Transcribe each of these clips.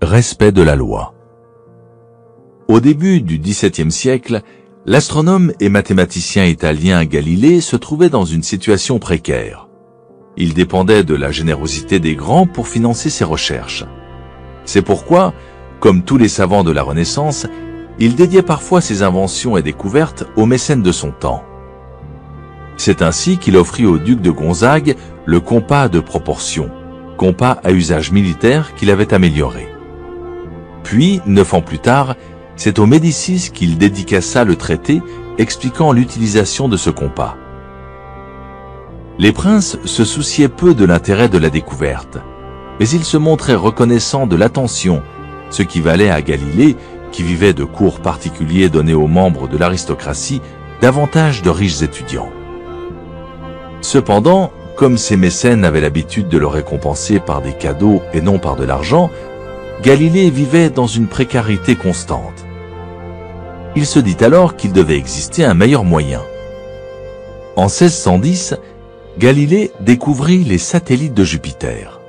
Respect de la loi. Au début du XVIIe siècle, l'astronome et mathématicien italien Galilée se trouvait dans une situation précaire. Il dépendait de la générosité des grands pour financer ses recherches. C'est pourquoi, comme tous les savants de la Renaissance, il dédiait parfois ses inventions et découvertes aux mécènes de son temps. C'est ainsi qu'il offrit au duc de Gonzague le compas de proportion, compas à usage militaire qu'il avait amélioré. Puis, 9 ans plus tard, c'est aux Médicis qu'il dédicaça le traité expliquant l'utilisation de ce compas. Les princes se souciaient peu de l'intérêt de la découverte, mais ils se montraient reconnaissants de l'attention, ce qui valait à Galilée, qui vivait de cours particuliers donnés aux membres de l'aristocratie, davantage de riches étudiants. Cependant, comme ces mécènes avaient l'habitude de le récompenser par des cadeaux et non par de l'argent, Galilée vivait dans une précarité constante. Il se dit alors qu'il devait exister un meilleur moyen. En 1610, Galilée découvrit les satellites de Jupiter.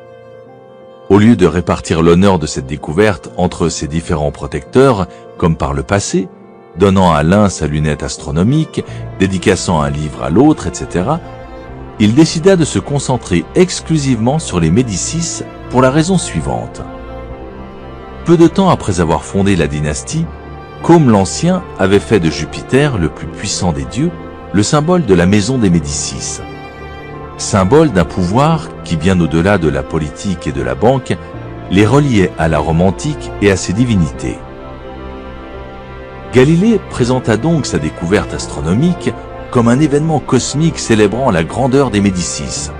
Au lieu de répartir l'honneur de cette découverte entre ses différents protecteurs, comme par le passé, donnant à l'un sa lunette astronomique, dédicaçant un livre à l'autre, etc., il décida de se concentrer exclusivement sur les Médicis pour la raison suivante. Peu de temps après avoir fondé la dynastie, Côme l'Ancien avait fait de Jupiter, le plus puissant des dieux, le symbole de la maison des Médicis. Symbole d'un pouvoir qui, bien au-delà de la politique et de la banque, les reliait à la Rome antique et à ses divinités. Galilée présenta donc sa découverte astronomique comme un événement cosmique célébrant la grandeur des Médicis.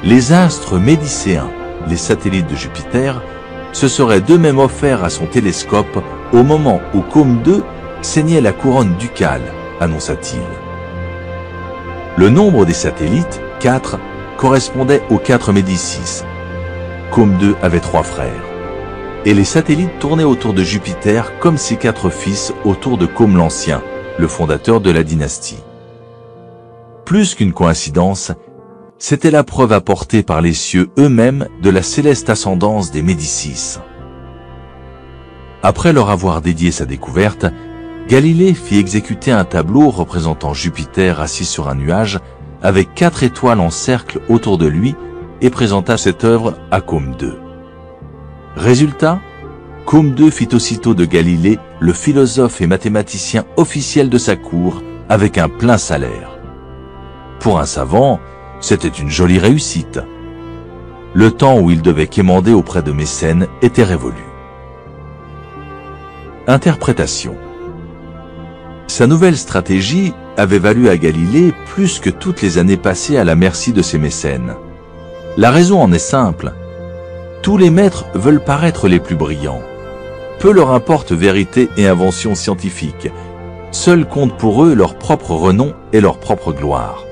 Les astres médicéens, les satellites de Jupiter, se seraient d'eux-mêmes offerts à son télescope au moment où Côme II ceignait la couronne ducale, annonça-t-il. Le nombre des satellites, 4, correspondait aux 4 Médicis. Côme II avait 3 frères. Et les satellites tournaient autour de Jupiter comme ses 4 fils autour de Côme l'Ancien, le fondateur de la dynastie. Plus qu'une coïncidence, c'était la preuve apportée par les cieux eux-mêmes de la céleste ascendance des Médicis. Après leur avoir dédié sa découverte, Galilée fit exécuter un tableau représentant Jupiter assis sur un nuage avec 4 étoiles en cercle autour de lui et présenta cette œuvre à Côme II. Résultat, Côme II fit aussitôt de Galilée le philosophe et mathématicien officiel de sa cour avec un plein salaire. Pour un savant, c'était une jolie réussite. Le temps où il devait quémander auprès de mécènes était révolu. Interprétation. Sa nouvelle stratégie avait valu à Galilée plus que toutes les années passées à la merci de ses mécènes. La raison en est simple. Tous les maîtres veulent paraître les plus brillants. Peu leur importe vérité et invention scientifique. Seul compte pour eux leur propre renom et leur propre gloire.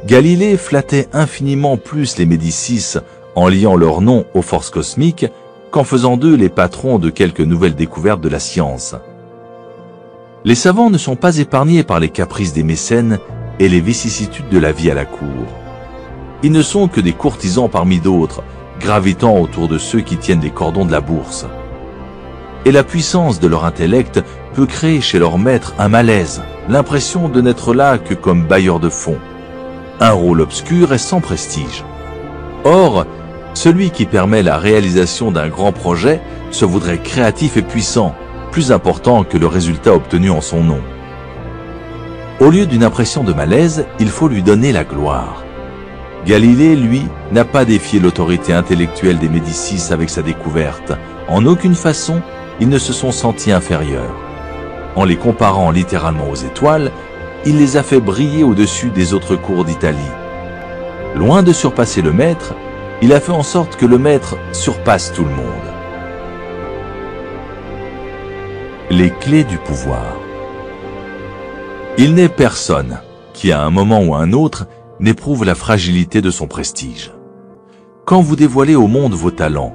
Galilée flattait infiniment plus les Médicis en liant leur nom aux forces cosmiques qu'en faisant d'eux les patrons de quelques nouvelles découvertes de la science. Les savants ne sont pas épargnés par les caprices des mécènes et les vicissitudes de la vie à la cour. Ils ne sont que des courtisans parmi d'autres, gravitant autour de ceux qui tiennent les cordons de la bourse. Et la puissance de leur intellect peut créer chez leur maître un malaise, l'impression de n'être là que comme bailleur de fonds. Un rôle obscur et sans prestige. Or, celui qui permet la réalisation d'un grand projet se voudrait créatif et puissant, plus important que le résultat obtenu en son nom. Au lieu d'une impression de malaise, il faut lui donner la gloire. Galilée, lui, n'a pas défié l'autorité intellectuelle des Médicis avec sa découverte. En aucune façon, ils ne se sont sentis inférieurs. En les comparant littéralement aux étoiles, il les a fait briller au-dessus des autres cours d'Italie. Loin de surpasser le maître, il a fait en sorte que le maître surpasse tout le monde. Les clés du pouvoir. Il n'est personne qui, à un moment ou à un autre, n'éprouve la fragilité de son prestige. Quand vous dévoilez au monde vos talents,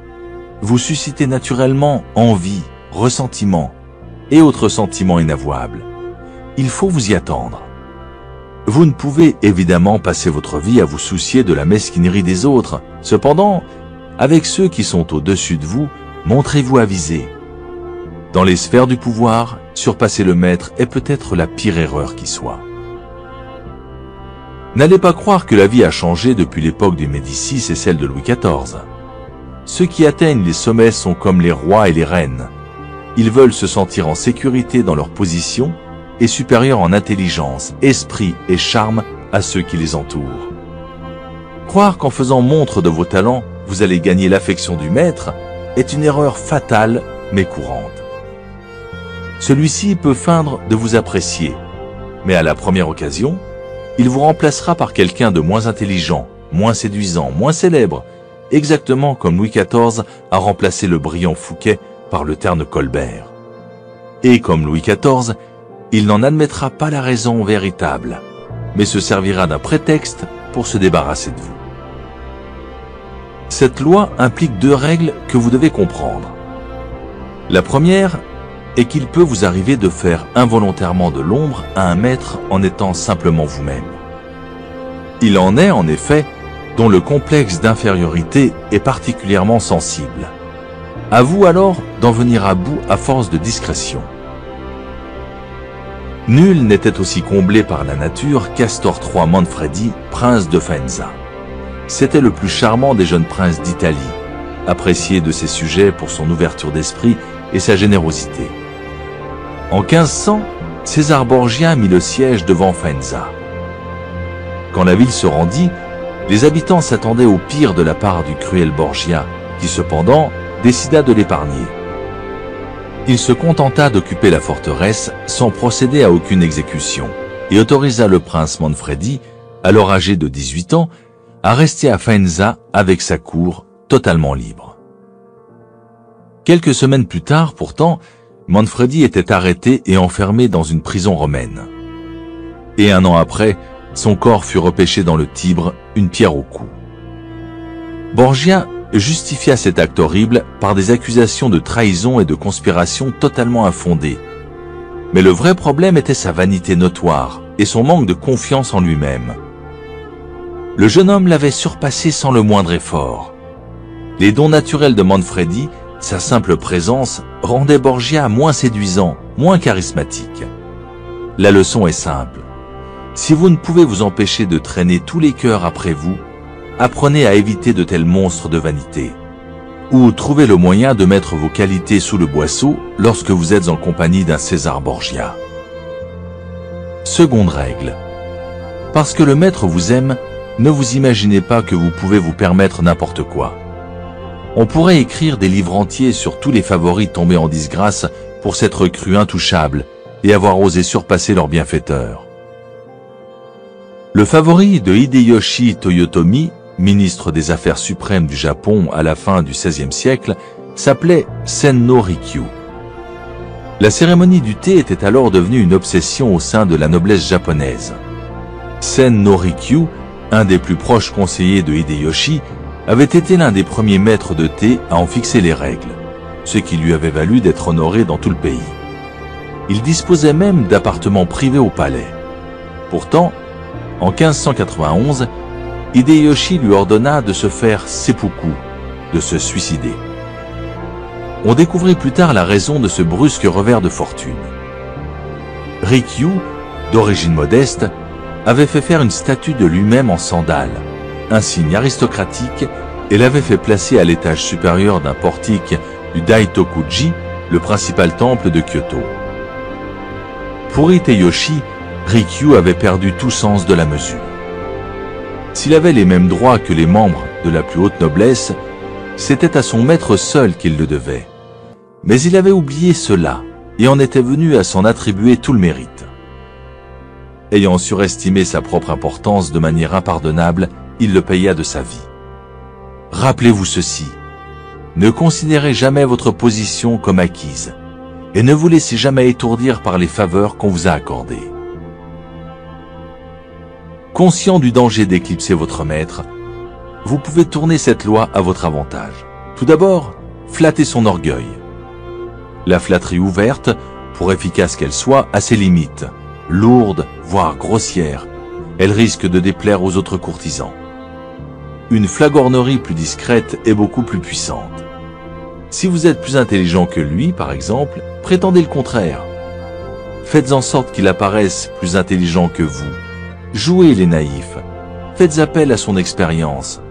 vous suscitez naturellement envie, ressentiment et autres sentiments inavouables. Il faut vous y attendre. Vous ne pouvez évidemment passer votre vie à vous soucier de la mesquinerie des autres. Cependant, avec ceux qui sont au-dessus de vous, montrez-vous avisé. Dans les sphères du pouvoir, surpasser le maître est peut-être la pire erreur qui soit. N'allez pas croire que la vie a changé depuis l'époque des Médicis et celle de Louis XIV. Ceux qui atteignent les sommets sont comme les rois et les reines. Ils veulent se sentir en sécurité dans leur position et supérieurs en intelligence, esprit et charme à ceux qui les entourent. Croire qu'en faisant montre de vos talents, vous allez gagner l'affection du maître est une erreur fatale mais courante. Celui-ci peut feindre de vous apprécier, mais à la première occasion, il vous remplacera par quelqu'un de moins intelligent, moins séduisant, moins célèbre, exactement comme Louis XIV a remplacé le brillant Fouquet par le terne Colbert. Et comme Louis XIV, il n'en admettra pas la raison véritable, mais se servira d'un prétexte pour se débarrasser de vous. Cette loi implique 2 règles que vous devez comprendre. La première est qu'il peut vous arriver de faire involontairement de l'ombre à un maître en étant simplement vous-même. Il en est, en effet, dont le complexe d'infériorité est particulièrement sensible. À vous alors d'en venir à bout à force de discrétion. Nul n'était aussi comblé par la nature qu'Astor III Manfredi, prince de Faenza. C'était le plus charmant des jeunes princes d'Italie, apprécié de ses sujets pour son ouverture d'esprit et sa générosité. En 1500, César Borgia mit le siège devant Faenza. Quand la ville se rendit, les habitants s'attendaient au pire de la part du cruel Borgia, qui cependant décida de l'épargner. Il se contenta d'occuper la forteresse sans procéder à aucune exécution et autorisa le prince Manfredi, alors âgé de 18 ans, à rester à Faenza avec sa cour totalement libre. Quelques semaines plus tard, pourtant, Manfredi était arrêté et enfermé dans une prison romaine. Et 1 an après, son corps fut repêché dans le Tibre, une pierre au cou. Borgia justifia cet acte horrible par des accusations de trahison et de conspiration totalement infondées. Mais le vrai problème était sa vanité notoire et son manque de confiance en lui-même. Le jeune homme l'avait surpassé sans le moindre effort. Les dons naturels de Manfredi, sa simple présence, rendaient Borgia moins séduisant, moins charismatique. La leçon est simple. Si vous ne pouvez vous empêcher de traîner tous les cœurs après vous, apprenez à éviter de tels monstres de vanité. Ou trouvez le moyen de mettre vos qualités sous le boisseau lorsque vous êtes en compagnie d'un César Borgia. Seconde règle. Parce que le maître vous aime, ne vous imaginez pas que vous pouvez vous permettre n'importe quoi. On pourrait écrire des livres entiers sur tous les favoris tombés en disgrâce pour s'être crus intouchables et avoir osé surpasser leurs bienfaiteurs. Le favori de Hideyoshi Toyotomi, ministre des Affaires suprêmes du Japon à la fin du XVIe siècle, s'appelait Sen no Rikyu. La cérémonie du thé était alors devenue une obsession au sein de la noblesse japonaise. Sen no Rikyu, un des plus proches conseillers de Hideyoshi, avait été l'un des premiers maîtres de thé à en fixer les règles, ce qui lui avait valu d'être honoré dans tout le pays. Il disposait même d'appartements privés au palais. Pourtant, en 1591, Hideyoshi lui ordonna de se faire seppuku, de se suicider. On découvrit plus tard la raison de ce brusque revers de fortune. Rikyu, d'origine modeste, avait fait faire une statue de lui-même en sandales, un signe aristocratique, et l'avait fait placer à l'étage supérieur d'un portique du Daitokuji, le principal temple de Kyoto. Pour Hideyoshi, Rikyu avait perdu tout sens de la mesure. S'il avait les mêmes droits que les membres de la plus haute noblesse, c'était à son maître seul qu'il le devait. Mais il avait oublié cela et en était venu à s'en attribuer tout le mérite. Ayant surestimé sa propre importance de manière impardonnable, il le paya de sa vie. Rappelez-vous ceci, ne considérez jamais votre position comme acquise et ne vous laissez jamais étourdir par les faveurs qu'on vous a accordées. Conscient du danger d'éclipser votre maître, vous pouvez tourner cette loi à votre avantage. Tout d'abord, flattez son orgueil. La flatterie ouverte, pour efficace qu'elle soit, a ses limites. Lourde, voire grossière, elle risque de déplaire aux autres courtisans. Une flagornerie plus discrète est beaucoup plus puissante. Si vous êtes plus intelligent que lui, par exemple, prétendez le contraire. Faites en sorte qu'il apparaisse plus intelligent que vous. Jouez les naïfs. Faites appel à son expérience.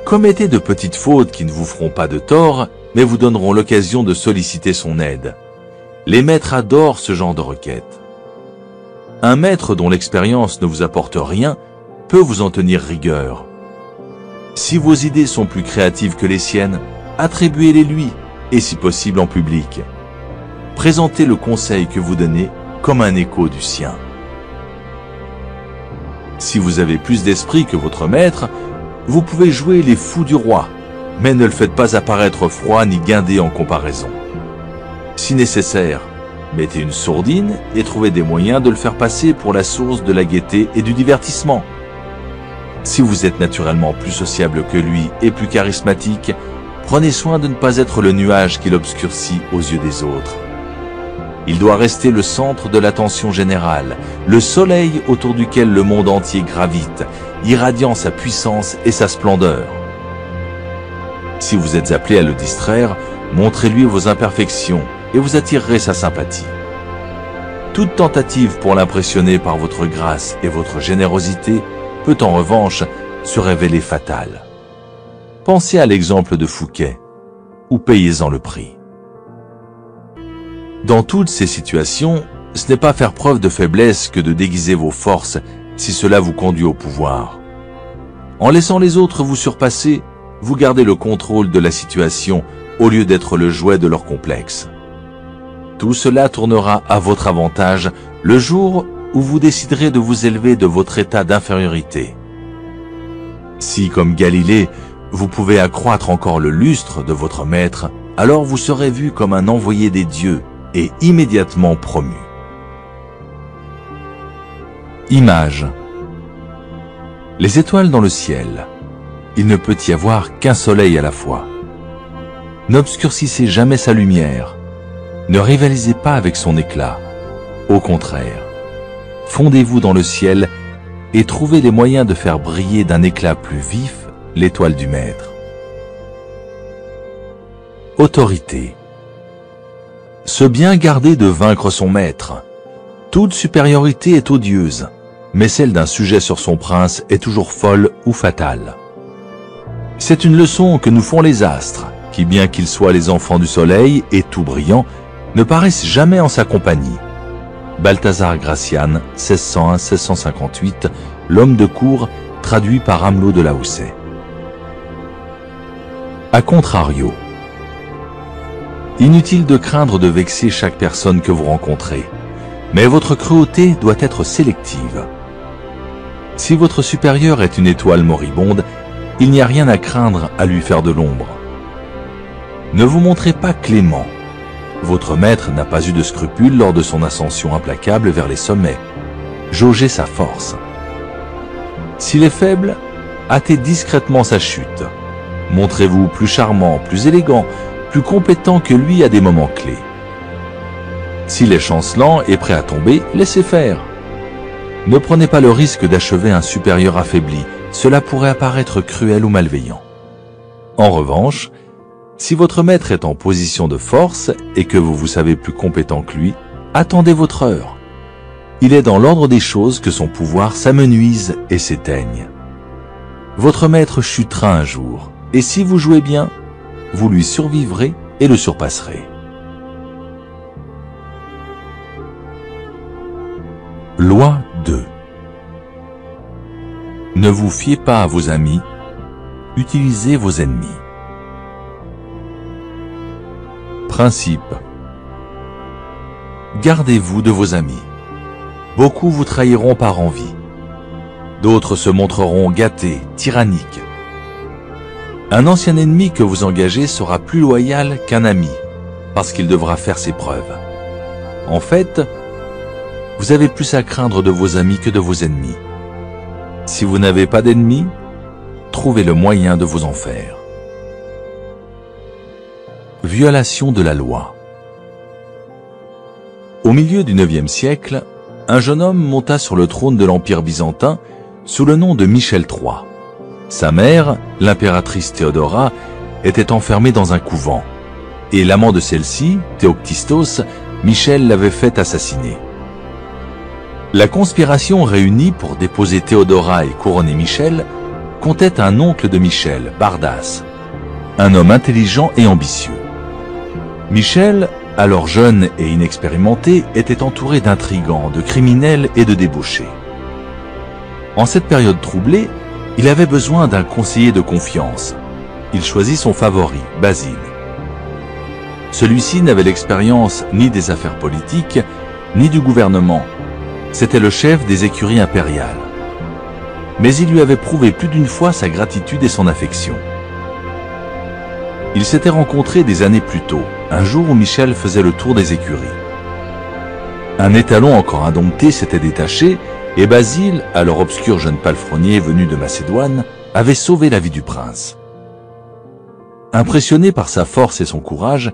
Commettez de petites fautes qui ne vous feront pas de tort, mais vous donneront l'occasion de solliciter son aide. Les maîtres adorent ce genre de requête. Un maître dont l'expérience ne vous apporte rien peut vous en tenir rigueur. Si vos idées sont plus créatives que les siennes, attribuez-les lui, et si possible en public. Présentez le conseil que vous donnez comme un écho du sien. Si vous avez plus d'esprit que votre maître, vous pouvez jouer les fous du roi, mais ne le faites pas apparaître froid ni guindé en comparaison. Si nécessaire, mettez une sourdine et trouvez des moyens de le faire passer pour la source de la gaieté et du divertissement. Si vous êtes naturellement plus sociable que lui et plus charismatique, prenez soin de ne pas être le nuage qui l'obscurcit aux yeux des autres. Il doit rester le centre de l'attention générale, le soleil autour duquel le monde entier gravite, irradiant sa puissance et sa splendeur. Si vous êtes appelé à le distraire, montrez-lui vos imperfections et vous attirerez sa sympathie. Toute tentative pour l'impressionner par votre grâce et votre générosité peut en revanche se révéler fatale. Pensez à l'exemple de Fouquet, ou payez-en le prix. Dans toutes ces situations, ce n'est pas faire preuve de faiblesse que de déguiser vos forces si cela vous conduit au pouvoir. En laissant les autres vous surpasser, vous gardez le contrôle de la situation au lieu d'être le jouet de leur complexe. Tout cela tournera à votre avantage le jour où vous déciderez de vous élever de votre état d'infériorité. Si, comme Galilée, vous pouvez accroître encore le lustre de votre maître, alors vous serez vu comme un envoyé des dieux et immédiatement promu. Image. Les étoiles dans le ciel. Il ne peut y avoir qu'un soleil à la fois. N'obscurcissez jamais sa lumière. Ne rivalisez pas avec son éclat. Au contraire, fondez-vous dans le ciel et trouvez les moyens de faire briller d'un éclat plus vif l'étoile du maître. Autorité. Se bien garder de vaincre son maître. Toute supériorité est odieuse, mais celle d'un sujet sur son prince est toujours folle ou fatale. C'est une leçon que nous font les astres, qui bien qu'ils soient les enfants du soleil et tout brillants, ne paraissent jamais en sa compagnie. Balthazar Gracian, 1601-1658, l'homme de cour, traduit par Amelot de la Houssaye. A contrario, inutile de craindre de vexer chaque personne que vous rencontrez, mais votre cruauté doit être sélective. Si votre supérieur est une étoile moribonde, il n'y a rien à craindre à lui faire de l'ombre. Ne vous montrez pas clément. Votre maître n'a pas eu de scrupules lors de son ascension implacable vers les sommets. Jaugez sa force. S'il est faible, hâtez discrètement sa chute. Montrez-vous plus charmant, plus élégant, plus compétent que lui à des moments clés. S'il est chancelant et prêt à tomber, laissez faire. Ne prenez pas le risque d'achever un supérieur affaibli, cela pourrait apparaître cruel ou malveillant. En revanche, si votre maître est en position de force et que vous vous savez plus compétent que lui, attendez votre heure. Il est dans l'ordre des choses que son pouvoir s'amenuise et s'éteigne. Votre maître chutera un jour, et si vous jouez bien, vous lui survivrez et le surpasserez. Loi 2. Ne vous fiez pas à vos amis, utilisez vos ennemis. Principe. Gardez-vous de vos amis. Beaucoup vous trahiront par envie. D'autres se montreront gâtés, tyranniques. Un ancien ennemi que vous engagez sera plus loyal qu'un ami, parce qu'il devra faire ses preuves. En fait, vous avez plus à craindre de vos amis que de vos ennemis. Si vous n'avez pas d'ennemis, trouvez le moyen de vous en faire. Violation de la loi. Au milieu du IXe siècle, un jeune homme monta sur le trône de l'Empire byzantin sous le nom de Michel III. Sa mère, l'impératrice Théodora, était enfermée dans un couvent. et l'amant de celle-ci, Théoctistos, Michel l'avait fait assassiner. La conspiration réunie pour déposer Théodora et couronner Michel comptait un oncle de Michel, Bardas, un homme intelligent et ambitieux. Michel, alors jeune et inexpérimenté, était entouré d'intrigants, de criminels et de débauchés. En cette période troublée, il avait besoin d'un conseiller de confiance. Il choisit son favori, Basile. Celui-ci n'avait l'expérience ni des affaires politiques, ni du gouvernement. C'était le chef des écuries impériales. Mais il lui avait prouvé plus d'une fois sa gratitude et son affection. Ils s'étaient rencontrés des années plus tôt, un jour où Michel faisait le tour des écuries. Un étalon encore indompté s'était détaché, et Basile, alors obscur jeune palefrenier venu de Macédoine, avait sauvé la vie du prince. Impressionné par sa force et son courage,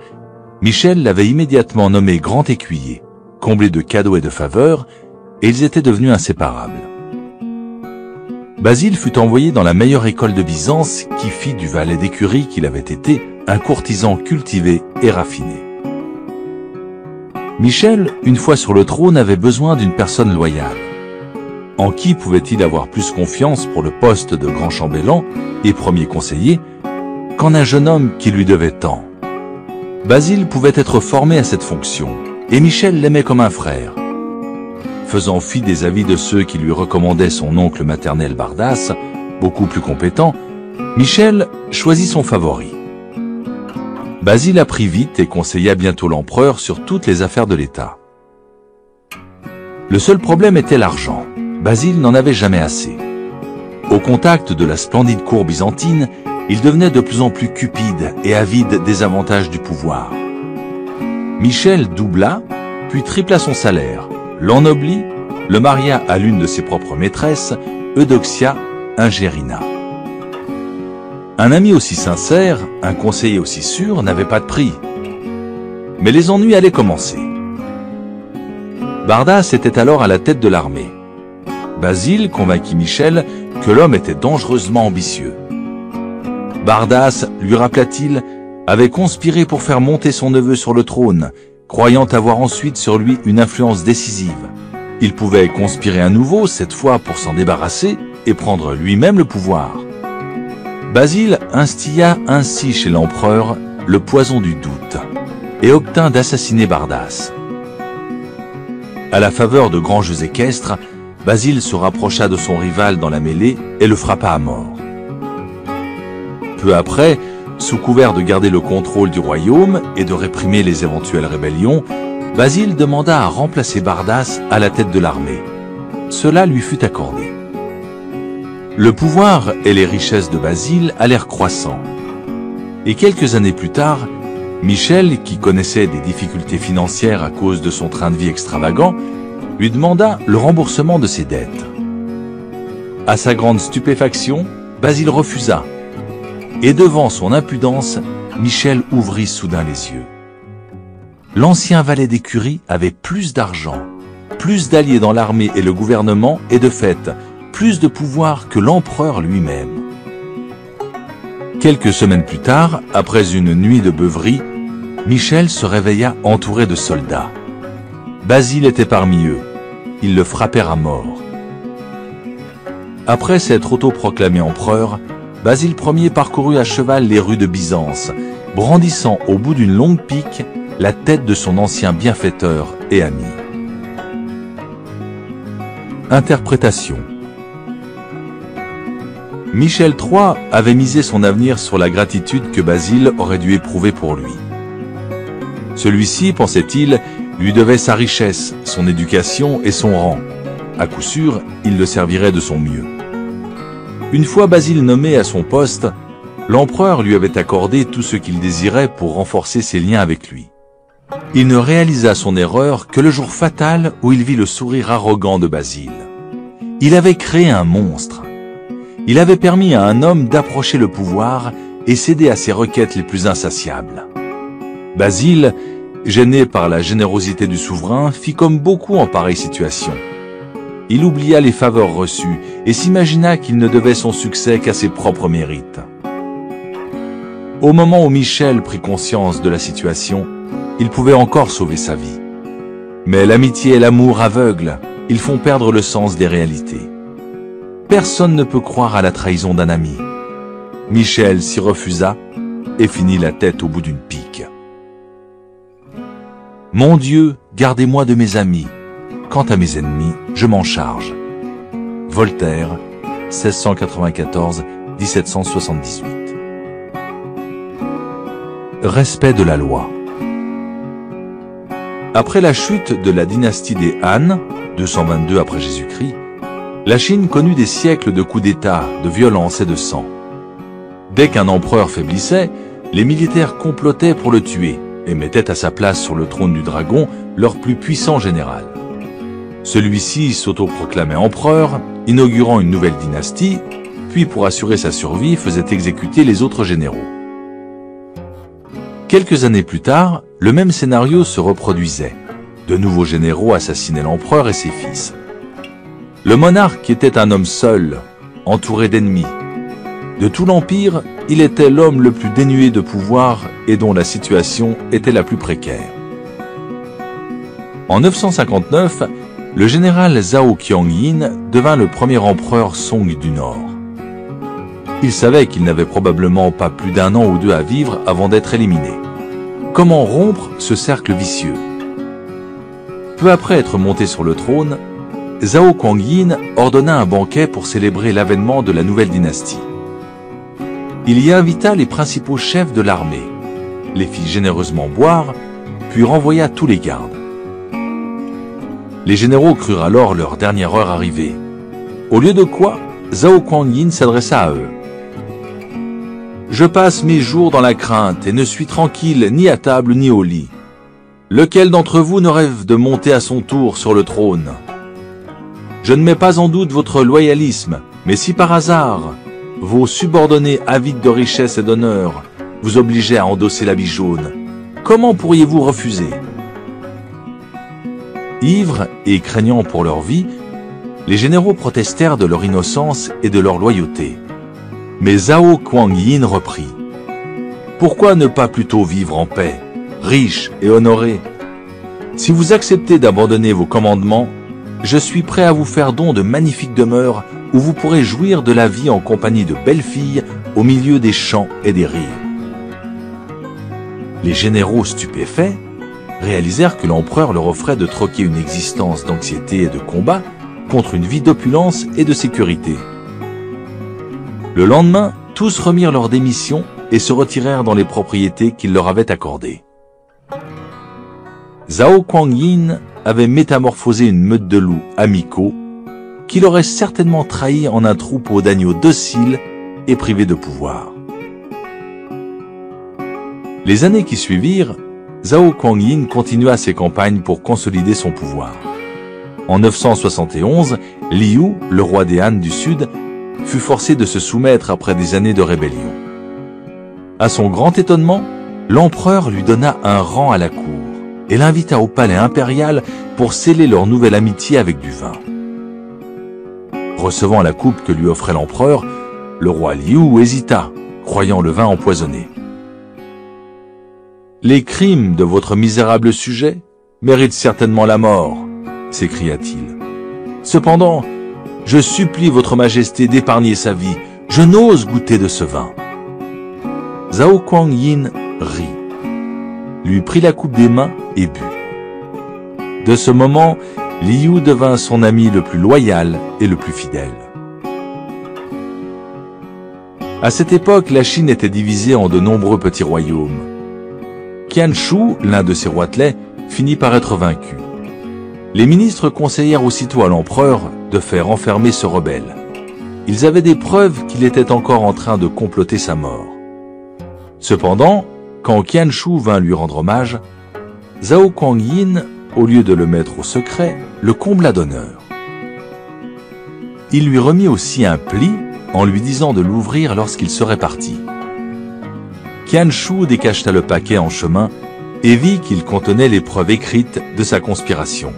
Michel l'avait immédiatement nommé grand écuyer, comblé de cadeaux et de faveurs, et ils étaient devenus inséparables. Basile fut envoyé dans la meilleure école de Byzance qui fit du valet d'écurie qu'il avait été un courtisan cultivé et raffiné. Michel, une fois sur le trône, avait besoin d'une personne loyale. En qui pouvait-il avoir plus confiance pour le poste de grand chambellan et premier conseiller qu'en un jeune homme qui lui devait tant? Basile pouvait être formé à cette fonction, et Michel l'aimait comme un frère. Faisant fi des avis de ceux qui lui recommandaient son oncle maternel Bardas, beaucoup plus compétent, Michel choisit son favori. Basile apprit vite et conseilla bientôt l'empereur sur toutes les affaires de l'État. Le seul problème était l'argent. Basile n'en avait jamais assez. Au contact de la splendide cour byzantine, il devenait de plus en plus cupide et avide des avantages du pouvoir. Michel doubla, puis tripla son salaire, l'ennoblit, le maria à l'une de ses propres maîtresses, Eudoxia Ingérina. Un ami aussi sincère, un conseiller aussi sûr n'avait pas de prix. Mais les ennuis allaient commencer. Bardas était alors à la tête de l'armée. Basile convainquit Michel que l'homme était dangereusement ambitieux. Bardas, lui rappela-t-il, avait conspiré pour faire monter son neveu sur le trône, croyant avoir ensuite sur lui une influence décisive. Il pouvait conspirer à nouveau, cette fois pour s'en débarrasser et prendre lui-même le pouvoir. Basile instilla ainsi chez l'empereur le poison du doute et obtint d'assassiner Bardas. À la faveur de grands jeux équestres, Basile se rapprocha de son rival dans la mêlée et le frappa à mort. Peu après, sous couvert de garder le contrôle du royaume et de réprimer les éventuelles rébellions, Basile demanda à remplacer Bardas à la tête de l'armée. Cela lui fut accordé. Le pouvoir et les richesses de Basile allèrent croissant. Et quelques années plus tard, Michel, qui connaissait des difficultés financières à cause de son train de vie extravagant, lui demanda le remboursement de ses dettes. À sa grande stupéfaction, Basile refusa. Et devant son impudence, Michel ouvrit soudain les yeux. L'ancien valet d'écurie avait plus d'argent, plus d'alliés dans l'armée et le gouvernement, et de fait, plus de pouvoir que l'empereur lui-même. Quelques semaines plus tard, après une nuit de beuverie, Michel se réveilla entouré de soldats. Basile était parmi eux. Ils le frappèrent à mort. Après s'être autoproclamé empereur, Basile Ier parcourut à cheval les rues de Byzance, brandissant au bout d'une longue pique la tête de son ancien bienfaiteur et ami. Interprétation. Michel III avait misé son avenir sur la gratitude que Basile aurait dû éprouver pour lui. Celui-ci, pensait-il, lui devait sa richesse, son éducation et son rang. À coup sûr, il le servirait de son mieux. Une fois Basile nommé à son poste, l'empereur lui avait accordé tout ce qu'il désirait pour renforcer ses liens avec lui. Il ne réalisa son erreur que le jour fatal où il vit le sourire arrogant de Basile. Il avait créé un monstre. Il avait permis à un homme d'approcher le pouvoir et céder à ses requêtes les plus insatiables. Basile, gêné par la générosité du souverain, fit comme beaucoup en pareille situation. Il oublia les faveurs reçues et s'imagina qu'il ne devait son succès qu'à ses propres mérites. Au moment où Michel prit conscience de la situation, il pouvait encore sauver sa vie. Mais l'amitié et l'amour aveuglent, ils font perdre le sens des réalités. Personne ne peut croire à la trahison d'un ami. Michel s'y refusa et finit la tête au bout d'une pique. Mon Dieu, gardez-moi de mes amis. Quant à mes ennemis, je m'en charge. Voltaire, 1694-1778. Respect de la loi. Après la chute de la dynastie des Han, 222 après Jésus-Christ, la Chine connut des siècles de coups d'État, de violence et de sang. Dès qu'un empereur faiblissait, les militaires complotaient pour le tuer et mettaient à sa place sur le trône du dragon leur plus puissant général. Celui-ci s'autoproclamait empereur, inaugurant une nouvelle dynastie, puis pour assurer sa survie faisait exécuter les autres généraux. Quelques années plus tard, le même scénario se reproduisait. De nouveaux généraux assassinaient l'empereur et ses fils. Le monarque était un homme seul, entouré d'ennemis. De tout l'Empire, il était l'homme le plus dénué de pouvoir et dont la situation était la plus précaire. En 959, le général Zhao Qianyin devint le premier empereur Song du Nord. Il savait qu'il n'avait probablement pas plus d'un an ou deux à vivre avant d'être éliminé. Comment rompre ce cercle vicieux? Peu après être monté sur le trône, Zhao Qianyin ordonna un banquet pour célébrer l'avènement de la nouvelle dynastie. Il y invita les principaux chefs de l'armée, les fit généreusement boire, puis renvoya tous les gardes. Les généraux crurent alors leur dernière heure arrivée. Au lieu de quoi, Zhao Qianyin s'adressa à eux. « Je passe mes jours dans la crainte et ne suis tranquille ni à table ni au lit. Lequel d'entre vous ne rêve de monter à son tour sur le trône? Je ne mets pas en doute votre loyalisme, mais si par hasard, vos subordonnés avides de richesse et d'honneur vous obligeaient à endosser l'habit jaune, comment pourriez-vous refuser? » Ivres et craignant pour leur vie, les généraux protestèrent de leur innocence et de leur loyauté. Mais Zhao Qianyin reprit. « Pourquoi ne pas plutôt vivre en paix, riche et honoré? Si vous acceptez d'abandonner vos commandements, je suis prêt à vous faire don de magnifiques demeures où vous pourrez jouir de la vie en compagnie de belles filles au milieu des chants et des rires. » Les généraux stupéfaits réalisèrent que l'empereur leur offrait de troquer une existence d'anxiété et de combat contre une vie d'opulence et de sécurité. Le lendemain, tous remirent leur démission et se retirèrent dans les propriétés qu'il leur avait accordées. Zhao Qianyin avait métamorphosé une meute de loups amicaux qui l'aurait certainement trahi en un troupeau d'agneaux dociles et privés de pouvoir. Les années qui suivirent, Zhao Qianyin continua ses campagnes pour consolider son pouvoir. En 971, Liu, le roi des Han du Sud, fut forcé de se soumettre après des années de rébellion. À son grand étonnement, l'empereur lui donna un rang à la cour et l'invita au palais impérial pour sceller leur nouvelle amitié avec du vin. Recevant la coupe que lui offrait l'empereur, le roi Liu hésita, croyant le vin empoisonné. « Les crimes de votre misérable sujet méritent certainement la mort, » s'écria-t-il. « Cependant, je supplie votre majesté d'épargner sa vie, je n'ose goûter de ce vin. » Zhao Qianyin rit, lui prit la coupe des mains et but. De ce moment, Liu devint son ami le plus loyal et le plus fidèle. À cette époque, la Chine était divisée en de nombreux petits royaumes. Qianshu, l'un de ses roitelets, finit par être vaincu. Les ministres conseillèrent aussitôt à l'empereur de faire enfermer ce rebelle. Ils avaient des preuves qu'il était encore en train de comploter sa mort. Cependant, quand Qianshu vint lui rendre hommage, Zhao Qianyin, au lieu de le mettre au secret, le combla d'honneur. Il lui remit aussi un pli en lui disant de l'ouvrir lorsqu'il serait parti. Qianshu décacheta le paquet en chemin et vit qu'il contenait les preuves écrites de sa conspiration.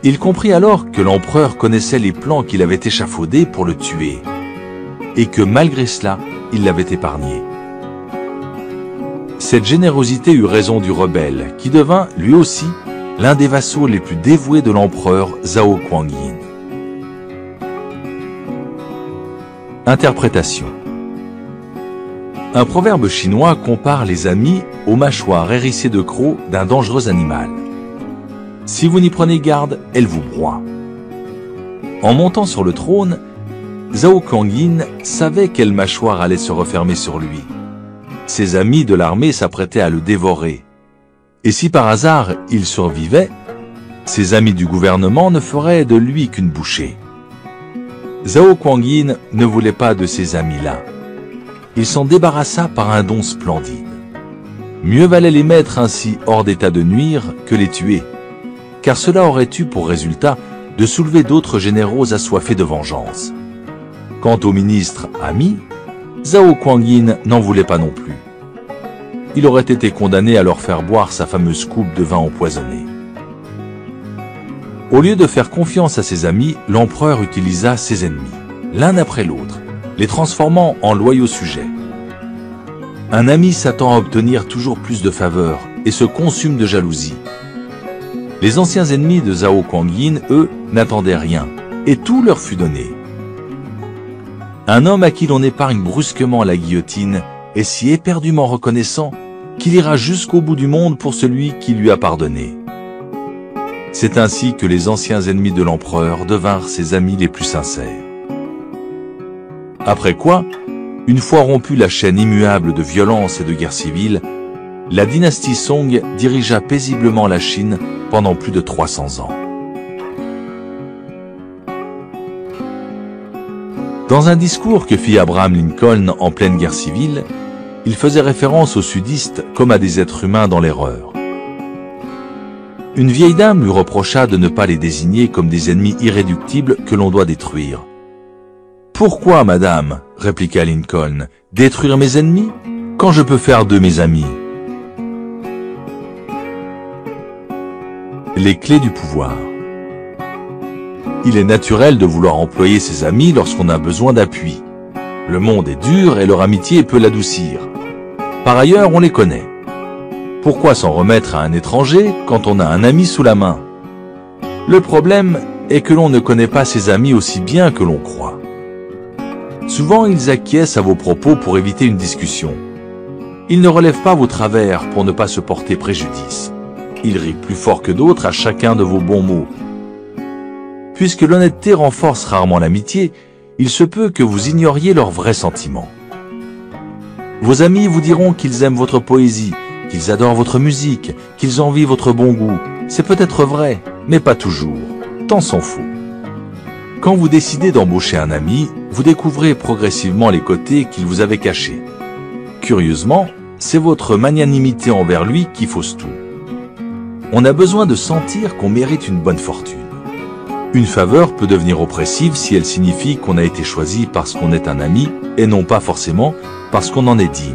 Il comprit alors que l'empereur connaissait les plans qu'il avait échafaudés pour le tuer, et que malgré cela, il l'avait épargné. Cette générosité eut raison du rebelle, qui devint, lui aussi, l'un des vassaux les plus dévoués de l'empereur Zhao Guangyin. Interprétation. Un proverbe chinois compare les amis aux mâchoires hérissées de crocs d'un dangereux animal. Si vous n'y prenez garde, elles vous broient. En montant sur le trône, Zhao Guangyin savait quelle mâchoire allait se refermer sur lui. Ses amis de l'armée s'apprêtaient à le dévorer. Et si par hasard il survivait, ses amis du gouvernement ne feraient de lui qu'une bouchée. Zhao Guangyin ne voulait pas de ces amis-là. Il s'en débarrassa par un don splendide. Mieux valait les mettre ainsi hors d'état de nuire que les tuer, car cela aurait eu pour résultat de soulever d'autres généraux assoiffés de vengeance. Quant au ministre ami, Zhao Guangyin n'en voulait pas non plus. Il aurait été condamné à leur faire boire sa fameuse coupe de vin empoisonné. Au lieu de faire confiance à ses amis, l'empereur utilisa ses ennemis, l'un après l'autre, les transformant en loyaux sujets. Un ami s'attend à obtenir toujours plus de faveurs et se consume de jalousie. Les anciens ennemis de Zhao Guangyin, eux, n'attendaient rien, et tout leur fut donné. Un homme à qui l'on épargne brusquement la guillotine est si éperdument reconnaissant qu'il ira jusqu'au bout du monde pour celui qui lui a pardonné. C'est ainsi que les anciens ennemis de l'empereur devinrent ses amis les plus sincères. Après quoi, une fois rompue la chaîne immuable de violence et de guerre civile, la dynastie Song dirigea paisiblement la Chine pendant plus de 300 ans. Dans un discours que fit Abraham Lincoln en pleine guerre civile, il faisait référence aux sudistes comme à des êtres humains dans l'erreur. Une vieille dame lui reprocha de ne pas les désigner comme des ennemis irréductibles que l'on doit détruire. « Pourquoi, madame, répliqua Lincoln, détruire mes ennemis, quand je peux faire d'eux mes amis ?» Les clés du pouvoir. Il est naturel de vouloir employer ses amis lorsqu'on a besoin d'appui. Le monde est dur et leur amitié peut l'adoucir. Par ailleurs, on les connaît. Pourquoi s'en remettre à un étranger quand on a un ami sous la main? Le problème est que l'on ne connaît pas ses amis aussi bien que l'on croit. Souvent, ils acquiescent à vos propos pour éviter une discussion. Ils ne relèvent pas vos travers pour ne pas se porter préjudice. Ils rient plus fort que d'autres à chacun de vos bons mots. Puisque l'honnêteté renforce rarement l'amitié, il se peut que vous ignoriez leurs vrais sentiments. Vos amis vous diront qu'ils aiment votre poésie, qu'ils adorent votre musique, qu'ils envient votre bon goût. C'est peut-être vrai, mais pas toujours. Tant s'en faut. Quand vous décidez d'embaucher un ami, vous découvrez progressivement les côtés qu'il vous avait cachés. Curieusement, c'est votre magnanimité envers lui qui fausse tout. On a besoin de sentir qu'on mérite une bonne fortune. Une faveur peut devenir oppressive si elle signifie qu'on a été choisi parce qu'on est un ami et non pas forcément parce qu'on en est digne.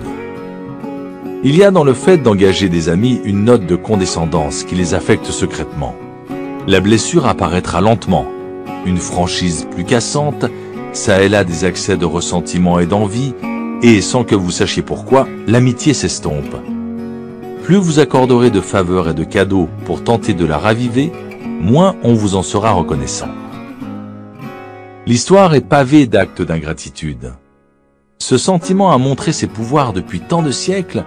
Il y a dans le fait d'engager des amis une note de condescendance qui les affecte secrètement. La blessure apparaîtra lentement. Une franchise plus cassante, ça et là des accès de ressentiment et d'envie, et sans que vous sachiez pourquoi, l'amitié s'estompe. Plus vous accorderez de faveurs et de cadeaux pour tenter de la raviver, moins on vous en sera reconnaissant. L'histoire est pavée d'actes d'ingratitude. Ce sentiment a montré ses pouvoirs depuis tant de siècles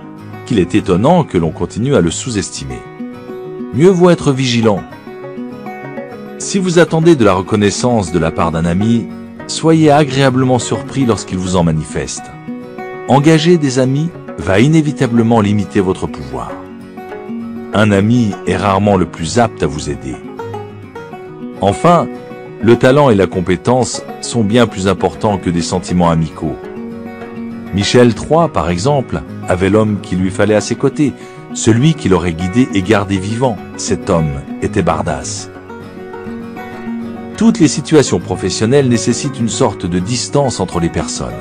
qu'il est étonnant que l'on continue à le sous-estimer. Mieux vaut être vigilant. Si vous attendez de la reconnaissance de la part d'un ami, soyez agréablement surpris lorsqu'il vous en manifeste. Engager des amis va inévitablement limiter votre pouvoir. Un ami est rarement le plus apte à vous aider. Enfin, le talent et la compétence sont bien plus importants que des sentiments amicaux. Michel III, par exemple, avait l'homme qu'il lui fallait à ses côtés, celui qui l'aurait guidé et gardé vivant. Cet homme était Bardas. Toutes les situations professionnelles nécessitent une sorte de distance entre les personnes.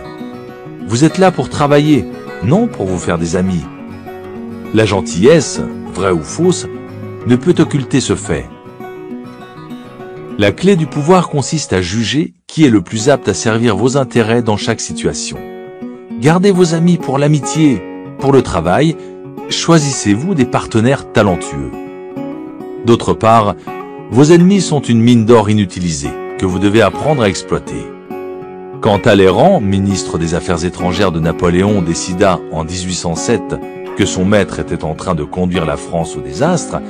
Vous êtes là pour travailler, non pour vous faire des amis. La gentillesse, vraie ou fausse, ne peut occulter ce fait. La clé du pouvoir consiste à juger qui est le plus apte à servir vos intérêts dans chaque situation. Gardez vos amis pour l'amitié, pour le travail, choisissez-vous des partenaires talentueux. D'autre part, vos ennemis sont une mine d'or inutilisée que vous devez apprendre à exploiter. Quand Talleyrand, ministre des Affaires étrangères de Napoléon, décida en 1807 que son maître était en train de conduire la France au désastre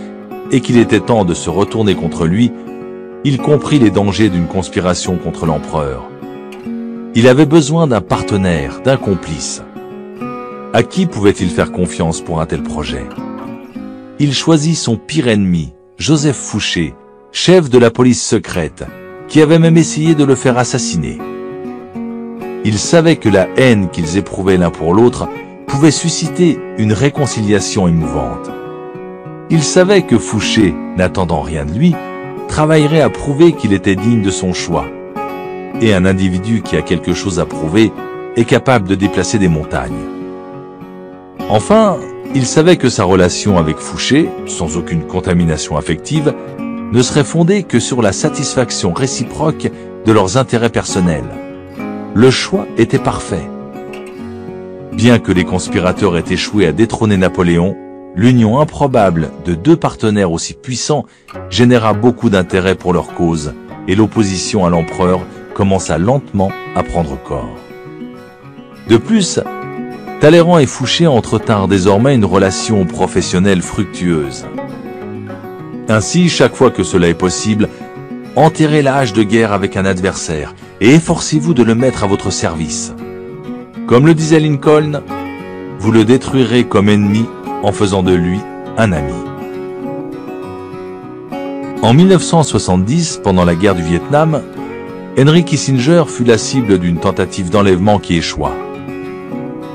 et qu'il était temps de se retourner contre lui, il comprit les dangers d'une conspiration contre l'empereur. Il avait besoin d'un partenaire, d'un complice. À qui pouvait-il faire confiance pour un tel projet? Il choisit son pire ennemi, Joseph Fouché, chef de la police secrète, qui avait même essayé de le faire assassiner. Il savait que la haine qu'ils éprouvaient l'un pour l'autre pouvait susciter une réconciliation émouvante. Il savait que Fouché, n'attendant rien de lui, travaillerait à prouver qu'il était digne de son choix. Et un individu qui a quelque chose à prouver est capable de déplacer des montagnes. Enfin, il savait que sa relation avec Fouché, sans aucune contamination affective, ne serait fondée que sur la satisfaction réciproque de leurs intérêts personnels. Le choix était parfait. Bien que les conspirateurs aient échoué à détrôner Napoléon, l'union improbable de deux partenaires aussi puissants généra beaucoup d'intérêt pour leur cause, et l'opposition à l'empereur commença lentement à prendre corps. De plus, Talleyrand et Fouché entretinrent désormais une relation professionnelle fructueuse. Ainsi, chaque fois que cela est possible, enterrez la hache de guerre avec un adversaire et efforcez-vous de le mettre à votre service. Comme le disait Lincoln, vous le détruirez comme ennemi en faisant de lui un ami. En 1970, pendant la guerre du Vietnam, Henry Kissinger fut la cible d'une tentative d'enlèvement qui échoua.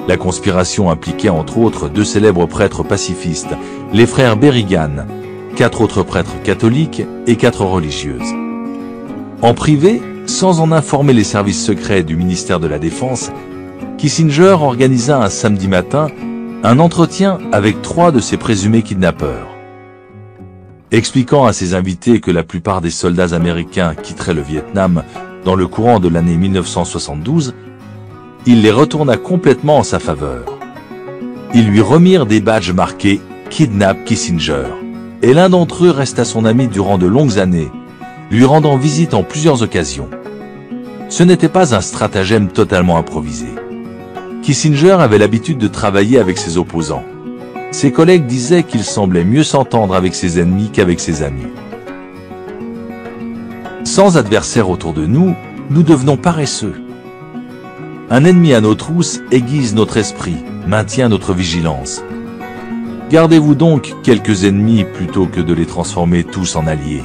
La conspiration impliquait entre autres deux célèbres prêtres pacifistes, les frères Berrigan, 4 autres prêtres catholiques et 4 religieuses. En privé, sans en informer les services secrets du ministère de la Défense, Kissinger organisa un samedi matin un entretien avec 3 de ses présumés kidnappeurs. Expliquant à ses invités que la plupart des soldats américains quitteraient le Vietnam dans le courant de l'année 1972, il les retourna complètement en sa faveur. Ils lui remirent des badges marqués « Kidnap Kissinger » et l'un d'entre eux resta son ami durant de longues années, lui rendant visite en plusieurs occasions. Ce n'était pas un stratagème totalement improvisé. Kissinger avait l'habitude de travailler avec ses opposants. Ses collègues disaient qu'il semblait mieux s'entendre avec ses ennemis qu'avec ses amis. Sans adversaire autour de nous, nous devenons paresseux. Un ennemi à nos trousses aiguise notre esprit, maintient notre vigilance. Gardez-vous donc quelques ennemis plutôt que de les transformer tous en alliés.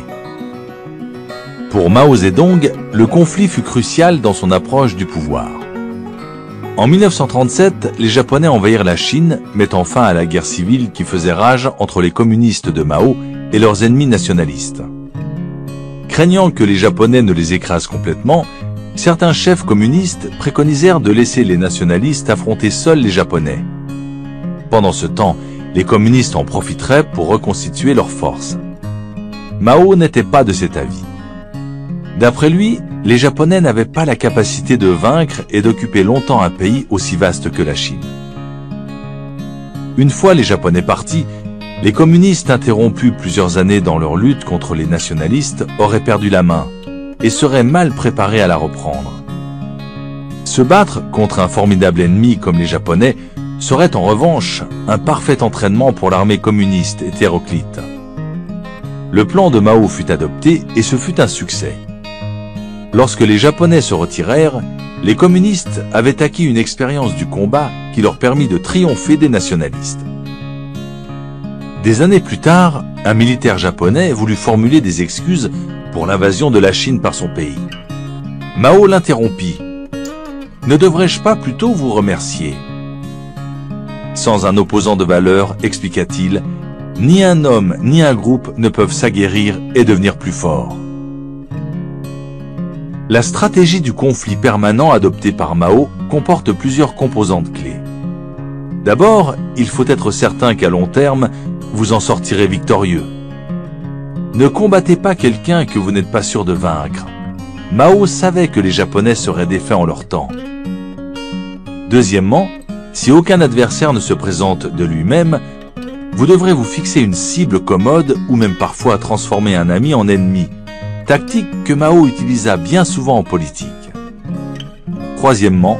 Pour Mao Zedong, le conflit fut crucial dans son approche du pouvoir. En 1937, les Japonais envahirent la Chine, mettant fin à la guerre civile qui faisait rage entre les communistes de Mao et leurs ennemis nationalistes. Craignant que les Japonais ne les écrasent complètement, certains chefs communistes préconisèrent de laisser les nationalistes affronter seuls les Japonais. Pendant ce temps, les communistes en profiteraient pour reconstituer leurs forces. Mao n'était pas de cet avis. D'après lui, les Japonais n'avaient pas la capacité de vaincre et d'occuper longtemps un pays aussi vaste que la Chine. Une fois les Japonais partis, les communistes interrompus plusieurs années dans leur lutte contre les nationalistes auraient perdu la main et seraient mal préparés à la reprendre. Se battre contre un formidable ennemi comme les Japonais serait en revanche un parfait entraînement pour l'armée communiste hétéroclite. Le plan de Mao fut adopté et ce fut un succès. Lorsque les Japonais se retirèrent, les communistes avaient acquis une expérience du combat qui leur permit de triompher des nationalistes. Des années plus tard, un militaire japonais voulut formuler des excuses pour l'invasion de la Chine par son pays. Mao l'interrompit. « Ne devrais-je pas plutôt vous remercier ?» Sans un opposant de valeur, expliqua-t-il, ni un homme ni un groupe ne peuvent s'aguerrir et devenir plus forts. La stratégie du conflit permanent adoptée par Mao comporte plusieurs composantes clés. D'abord, il faut être certain qu'à long terme, vous en sortirez victorieux. Ne combattez pas quelqu'un que vous n'êtes pas sûr de vaincre. Mao savait que les Japonais seraient défaits en leur temps. Deuxièmement, si aucun adversaire ne se présente de lui-même, Vous devrez vous fixer une cible commode ou même parfois transformer un ami en ennemi, tactique que Mao utilisa bien souvent en politique. Troisièmement,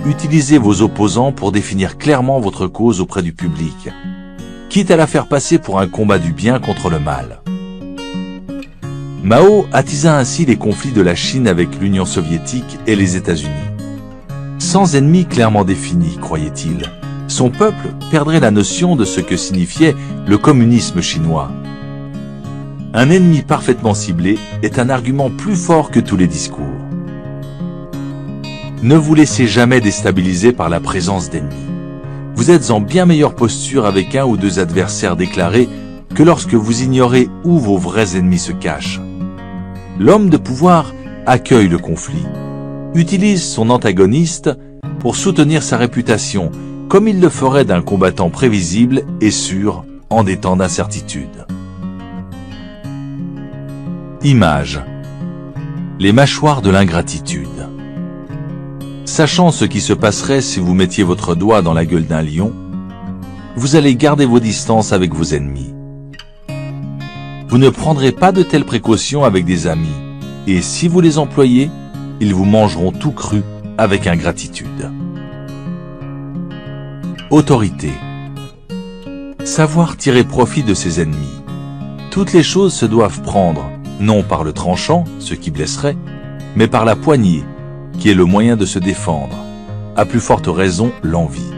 utilisez vos opposants pour définir clairement votre cause auprès du public, quitte à la faire passer pour un combat du bien contre le mal. Mao attisa ainsi les conflits de la Chine avec l'Union soviétique et les États-Unis. Sans ennemi clairement défini, croyait-il, son peuple perdrait la notion de ce que signifiait le communisme chinois. Un ennemi parfaitement ciblé est un argument plus fort que tous les discours. Ne vous laissez jamais déstabiliser par la présence d'ennemis. Vous êtes en bien meilleure posture avec un ou deux adversaires déclarés que lorsque vous ignorez où vos vrais ennemis se cachent. L'homme de pouvoir accueille le conflit, utilise son antagoniste pour soutenir sa réputation, comme il le ferait d'un combattant prévisible et sûr en des temps d'incertitude. Image. Les mâchoires de l'ingratitude. Sachant ce qui se passerait si vous mettiez votre doigt dans la gueule d'un lion, vous allez garder vos distances avec vos ennemis. Vous ne prendrez pas de telles précautions avec des amis, et si vous les employez, ils vous mangeront tout cru avec ingratitude. Autorité. Savoir tirer profit de ses ennemis. Toutes les choses se doivent prendre, non par le tranchant, ce qui blesserait, mais par la poignée, qui est le moyen de se défendre, à plus forte raison l'envie.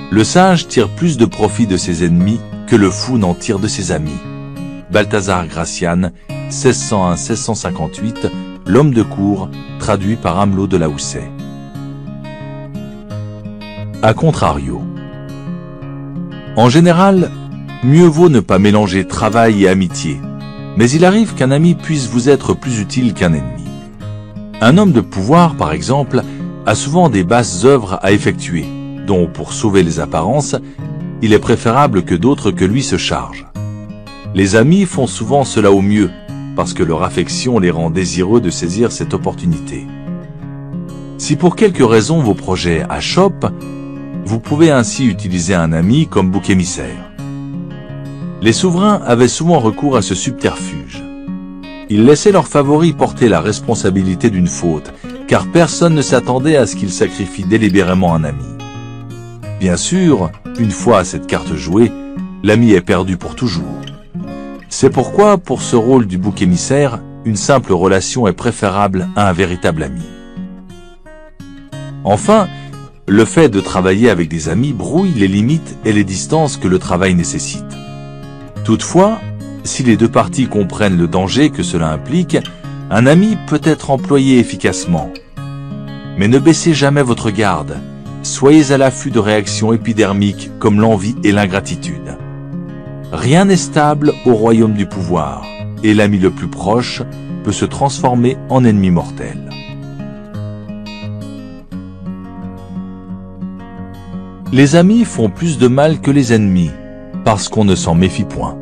Le sage tire plus de profit de ses ennemis que le fou n'en tire de ses amis. Balthazar Gracian, 1601-1658, L'homme de cour, traduit par Amelot de la Houssaye. A contrario. En général, mieux vaut ne pas mélanger travail et amitié, mais il arrive qu'un ami puisse vous être plus utile qu'un ennemi. Un homme de pouvoir, par exemple, a souvent des basses œuvres à effectuer, dont, pour sauver les apparences, il est préférable que d'autres que lui se chargent. Les amis font souvent cela au mieux, parce que leur affection les rend désireux de saisir cette opportunité. Si pour quelque raison vos projets achoppent, vous pouvez ainsi utiliser un ami comme bouc émissaire. Les souverains avaient souvent recours à ce subterfuge. Ils laissaient leurs favoris porter la responsabilité d'une faute, car personne ne s'attendait à ce qu'ils sacrifient délibérément un ami. Bien sûr, une fois cette carte jouée, l'ami est perdu pour toujours. C'est pourquoi, pour ce rôle du bouc émissaire, une simple relation est préférable à un véritable ami. Enfin, le fait de travailler avec des amis brouille les limites et les distances que le travail nécessite. Toutefois, si les deux parties comprennent le danger que cela implique, un ami peut être employé efficacement. Mais ne baissez jamais votre garde. Soyez à l'affût de réactions épidermiques comme l'envie et l'ingratitude. Rien n'est stable au royaume du pouvoir, et l'ami le plus proche peut se transformer en ennemi mortel. Les amis font plus de mal que les ennemis, parce qu'on ne s'en méfie point.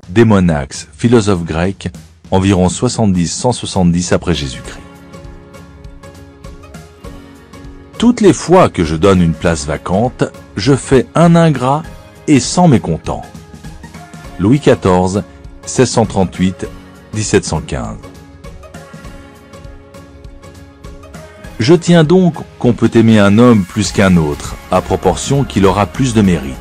Démonax, philosophe grec, environ 70-170 après Jésus-Christ. Toutes les fois que je donne une place vacante, je fais un ingrat et 100 mécontents. Louis XIV, 1638-1715. Je tiens donc qu'on peut aimer un homme plus qu'un autre, à proportion qu'il aura plus de mérite.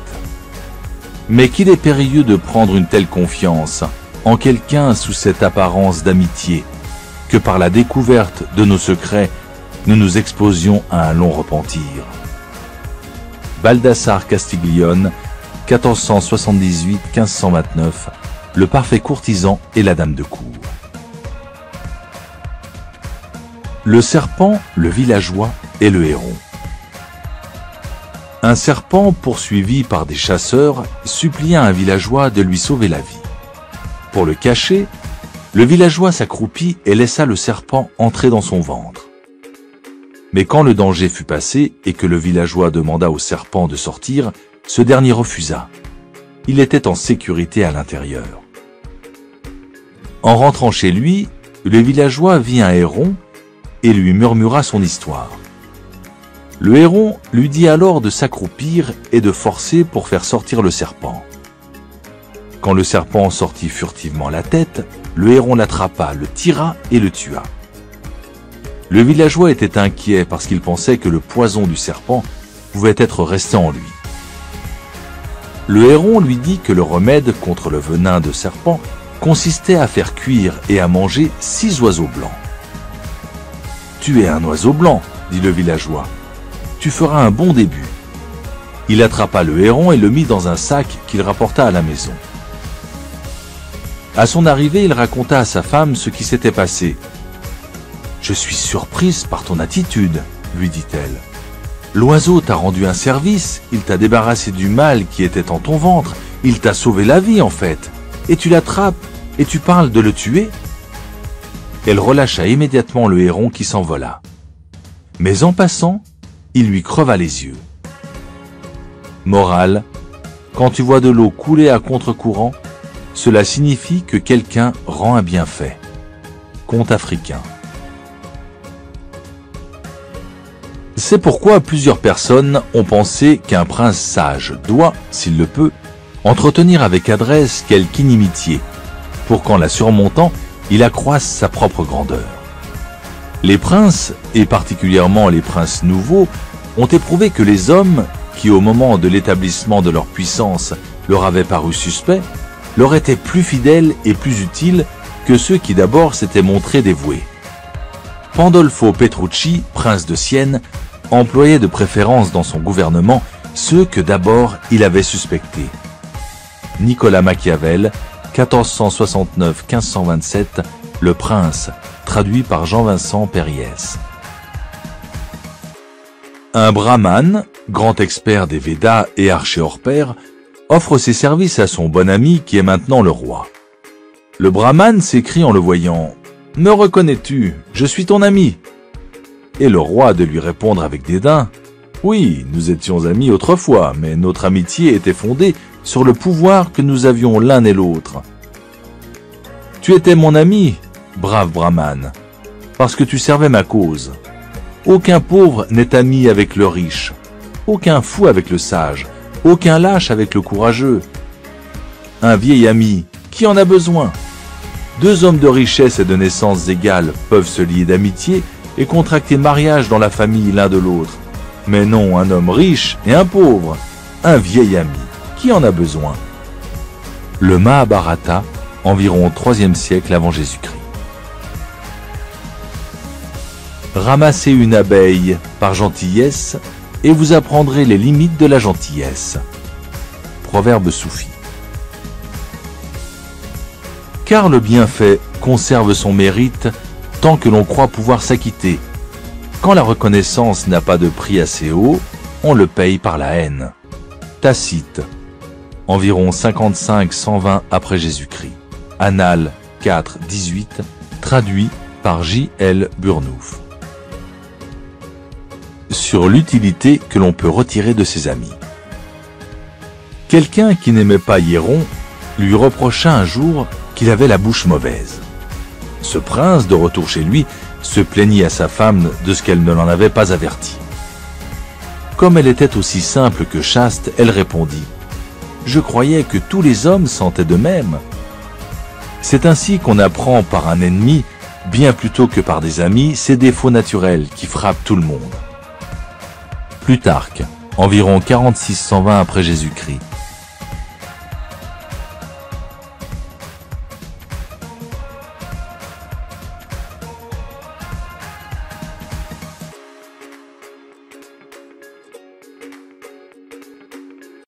Mais qu'il est périlleux de prendre une telle confiance en quelqu'un sous cette apparence d'amitié, que par la découverte de nos secrets, nous nous exposions à un long repentir. Baldassare Castiglione, 1478-1529, le parfait courtisan et la dame de cour. Le serpent, le villageois et le héron. Un serpent, poursuivi par des chasseurs, supplia un villageois de lui sauver la vie. Pour le cacher, le villageois s'accroupit et laissa le serpent entrer dans son ventre. Mais quand le danger fut passé et que le villageois demanda au serpent de sortir, ce dernier refusa. Il était en sécurité à l'intérieur. En rentrant chez lui, le villageois vit un héron et lui murmura son histoire. Le héron lui dit alors de s'accroupir et de forcer pour faire sortir le serpent. Quand le serpent sortit furtivement la tête, le héron l'attrapa, le tira et le tua. Le villageois était inquiet parce qu'il pensait que le poison du serpent pouvait être resté en lui. Le héron lui dit que le remède contre le venin de serpent consistait à faire cuire et à manger 6 oiseaux blancs. « Tu es un oiseau blanc, dit le villageois. Tu feras un bon début. » Il attrapa le héron et le mit dans un sac qu'il rapporta à la maison. À son arrivée, il raconta à sa femme ce qui s'était passé. « Je suis surprise par ton attitude, lui dit-elle. L'oiseau t'a rendu un service, il t'a débarrassé du mal qui était en ton ventre, il t'a sauvé la vie en fait, et tu l'attrapes, et tu parles de le tuer ?» Elle relâcha immédiatement le héron qui s'envola. Mais en passant, il lui creva les yeux. Morale, quand tu vois de l'eau couler à contre-courant, cela signifie que quelqu'un rend un bienfait. Conte africain. C'est pourquoi plusieurs personnes ont pensé qu'un prince sage doit, s'il le peut, entretenir avec adresse quelque inimitié, pour qu'en la surmontant, il accroisse sa propre grandeur. Les princes, et particulièrement les princes nouveaux, ont éprouvé que les hommes, qui au moment de l'établissement de leur puissance leur avaient paru suspects, leur étaient plus fidèles et plus utiles que ceux qui d'abord s'étaient montrés dévoués. Pandolfo Petrucci, prince de Sienne, employait de préférence dans son gouvernement ceux que d'abord il avait suspectés. Nicolas Machiavel, 1469-1527, Le Prince, traduit par Jean-Vincent Périès. Un brahmane, grand expert des Védas et archer hors pair, offre ses services à son bon ami qui est maintenant le roi. Le brahmane s'écrie en le voyant « Me reconnais-tu? Je suis ton ami !» Et le roi de lui répondre avec dédain « Oui, nous étions amis autrefois, mais notre amitié était fondée sur le pouvoir que nous avions l'un et l'autre. Tu étais mon ami, brave brahmane, parce que tu servais ma cause. Aucun pauvre n'est ami avec le riche, aucun fou avec le sage, aucun lâche avec le courageux. Un vieil ami, qui en a besoin? 2 hommes de richesse et de naissance égales peuvent se lier d'amitié et contracter mariage dans la famille l'un de l'autre. Mais non, un homme riche et un pauvre, un vieil ami, qui en a besoin? Le Mahabharata, environ au IIIe siècle avant Jésus-Christ. Ramassez une abeille par gentillesse et vous apprendrez les limites de la gentillesse. Proverbe soufi. Car le bienfait conserve son mérite tant que l'on croit pouvoir s'acquitter. Quand la reconnaissance n'a pas de prix assez haut, on le paye par la haine. Tacite, environ 55-120 après Jésus-Christ. Annales 4-18, traduit par J.L. Burnouf. Sur l'utilité que l'on peut retirer de ses amis. Quelqu'un qui n'aimait pas Hiéron lui reprocha un jour qu'il avait la bouche mauvaise. Ce prince, de retour chez lui, se plaignit à sa femme de ce qu'elle ne l'en avait pas averti. Comme elle était aussi simple que chaste, elle répondit « Je croyais que tous les hommes sentaient de même. » C'est ainsi qu'on apprend par un ennemi, bien plutôt que par des amis, ces défauts naturels qui frappent tout le monde. Plutarque, environ 46-120 après Jésus-Christ,